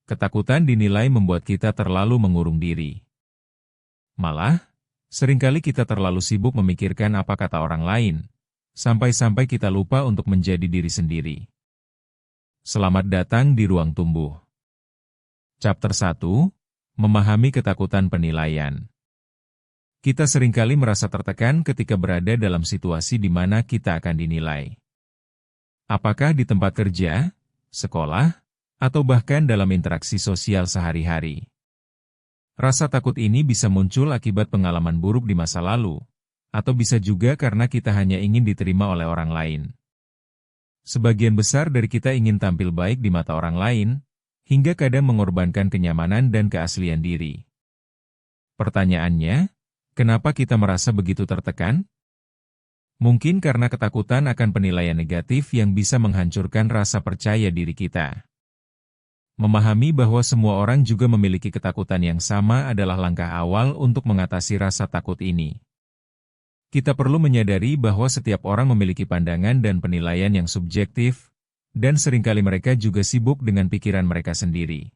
Ketakutan dinilai membuat kita terlalu mengurung diri. Malah, seringkali kita terlalu sibuk memikirkan apa kata orang lain, sampai-sampai kita lupa untuk menjadi diri sendiri. Selamat datang di Ruang Tumbuh. Chapter 1, Memahami Ketakutan Penilaian. Kita seringkali merasa tertekan ketika berada dalam situasi di mana kita akan dinilai. Apakah di tempat kerja, sekolah, atau bahkan dalam interaksi sosial sehari-hari. Rasa takut ini bisa muncul akibat pengalaman buruk di masa lalu, atau bisa juga karena kita hanya ingin diterima oleh orang lain. Sebagian besar dari kita ingin tampil baik di mata orang lain, hingga kadang mengorbankan kenyamanan dan keaslian diri. Pertanyaannya, kenapa kita merasa begitu tertekan? Mungkin karena ketakutan akan penilaian negatif yang bisa menghancurkan rasa percaya diri kita. Memahami bahwa semua orang juga memiliki ketakutan yang sama adalah langkah awal untuk mengatasi rasa takut ini. Kita perlu menyadari bahwa setiap orang memiliki pandangan dan penilaian yang subjektif, dan seringkali mereka juga sibuk dengan pikiran mereka sendiri.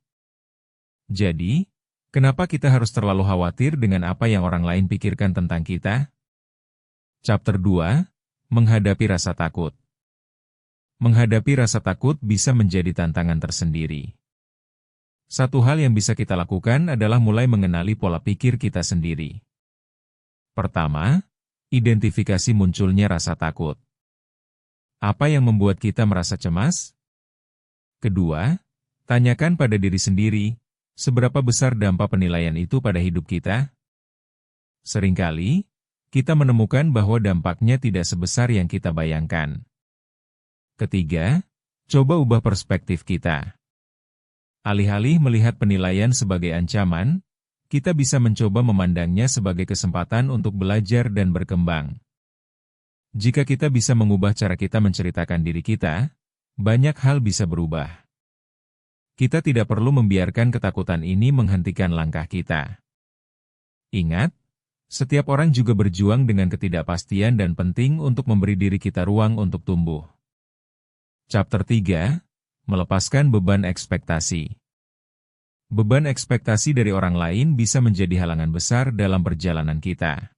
Jadi, kenapa kita harus terlalu khawatir dengan apa yang orang lain pikirkan tentang kita? Chapter 2, Menghadapi Rasa Takut. Menghadapi rasa takut bisa menjadi tantangan tersendiri. Satu hal yang bisa kita lakukan adalah mulai mengenali pola pikir kita sendiri. Pertama, identifikasi munculnya rasa takut. Apa yang membuat kita merasa cemas? Kedua, tanyakan pada diri sendiri, seberapa besar dampak penilaian itu pada hidup kita? Seringkali, kita menemukan bahwa dampaknya tidak sebesar yang kita bayangkan. Ketiga, coba ubah perspektif kita. Alih-alih melihat penilaian sebagai ancaman, kita bisa mencoba memandangnya sebagai kesempatan untuk belajar dan berkembang. Jika kita bisa mengubah cara kita menceritakan diri kita, banyak hal bisa berubah. Kita tidak perlu membiarkan ketakutan ini menghentikan langkah kita. Ingat, setiap orang juga berjuang dengan ketidakpastian dan penting untuk memberi diri kita ruang untuk tumbuh. Chapter 3, Melepaskan Beban Ekspektasi. Beban ekspektasi dari orang lain bisa menjadi halangan besar dalam perjalanan kita.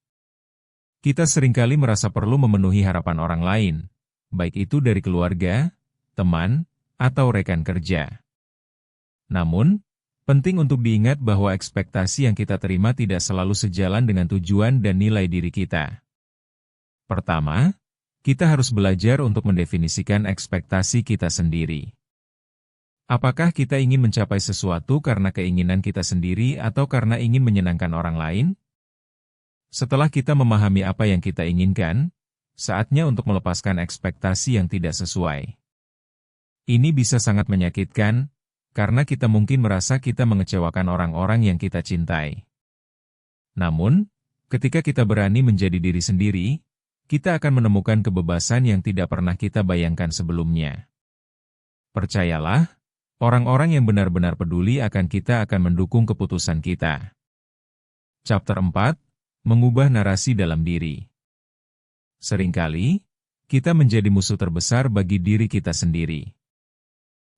Kita seringkali merasa perlu memenuhi harapan orang lain, baik itu dari keluarga, teman, atau rekan kerja. Namun, penting untuk diingat bahwa ekspektasi yang kita terima tidak selalu sejalan dengan tujuan dan nilai diri kita. Pertama, kita harus belajar untuk mendefinisikan ekspektasi kita sendiri. Apakah kita ingin mencapai sesuatu karena keinginan kita sendiri atau karena ingin menyenangkan orang lain? Setelah kita memahami apa yang kita inginkan, saatnya untuk melepaskan ekspektasi yang tidak sesuai. Ini bisa sangat menyakitkan, karena kita mungkin merasa kita mengecewakan orang-orang yang kita cintai. Namun, ketika kita berani menjadi diri sendiri, kita akan menemukan kebebasan yang tidak pernah kita bayangkan sebelumnya. Percayalah, orang-orang yang benar-benar peduli akan kita akan mendukung keputusan kita. Chapter 4, Mengubah Narasi Dalam Diri. Seringkali, kita menjadi musuh terbesar bagi diri kita sendiri.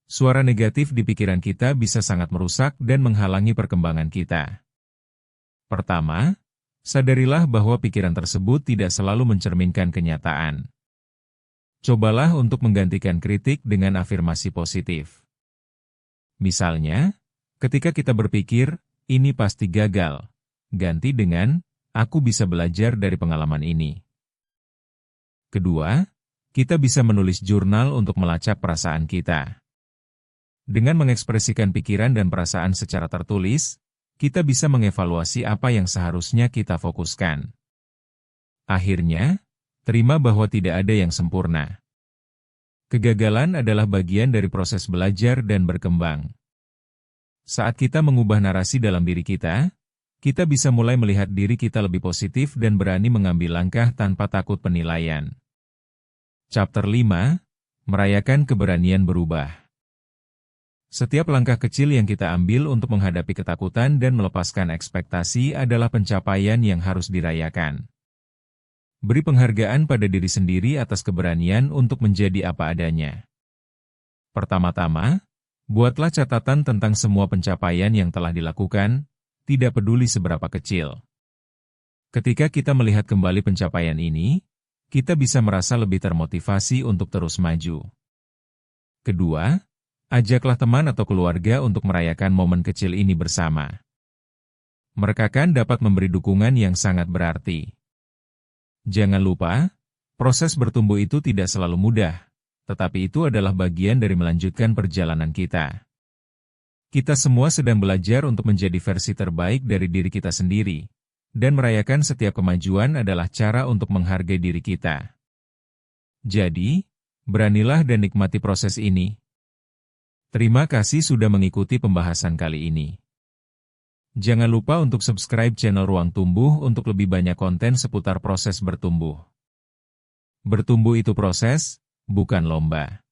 Suara negatif di pikiran kita bisa sangat merusak dan menghalangi perkembangan kita. Pertama, sadarilah bahwa pikiran tersebut tidak selalu mencerminkan kenyataan. Cobalah untuk menggantikan kritik dengan afirmasi positif. Misalnya, ketika kita berpikir, ini pasti gagal, ganti dengan, aku bisa belajar dari pengalaman ini. Kedua, kita bisa menulis jurnal untuk melacak perasaan kita. Dengan mengekspresikan pikiran dan perasaan secara tertulis, kita bisa mengevaluasi apa yang seharusnya kita fokuskan. Akhirnya, terima bahwa tidak ada yang sempurna. Kegagalan adalah bagian dari proses belajar dan berkembang. Saat kita mengubah narasi dalam diri kita bisa mulai melihat diri kita lebih positif dan berani mengambil langkah tanpa takut penilaian. Chapter 5, Merayakan Keberanian Berubah. Setiap langkah kecil yang kita ambil untuk menghadapi ketakutan dan melepaskan ekspektasi adalah pencapaian yang harus dirayakan. Beri penghargaan pada diri sendiri atas keberanian untuk menjadi apa adanya. Pertama-tama, Buatlah catatan tentang semua pencapaian yang telah dilakukan, tidak peduli seberapa kecil. Ketika kita melihat kembali pencapaian ini, kita bisa merasa lebih termotivasi untuk terus maju. Kedua, ajaklah teman atau keluarga untuk merayakan momen kecil ini bersama. Mereka kan dapat memberi dukungan yang sangat berarti. Jangan lupa, proses bertumbuh itu tidak selalu mudah, tetapi itu adalah bagian dari melanjutkan perjalanan kita. Kita semua sedang belajar untuk menjadi versi terbaik dari diri kita sendiri, dan merayakan setiap kemajuan adalah cara untuk menghargai diri kita. Jadi, beranilah dan nikmati proses ini. Terima kasih sudah mengikuti pembahasan kali ini. Jangan lupa untuk subscribe channel Ruang Tumbuh untuk lebih banyak konten seputar proses bertumbuh. Bertumbuh itu proses, bukan lomba.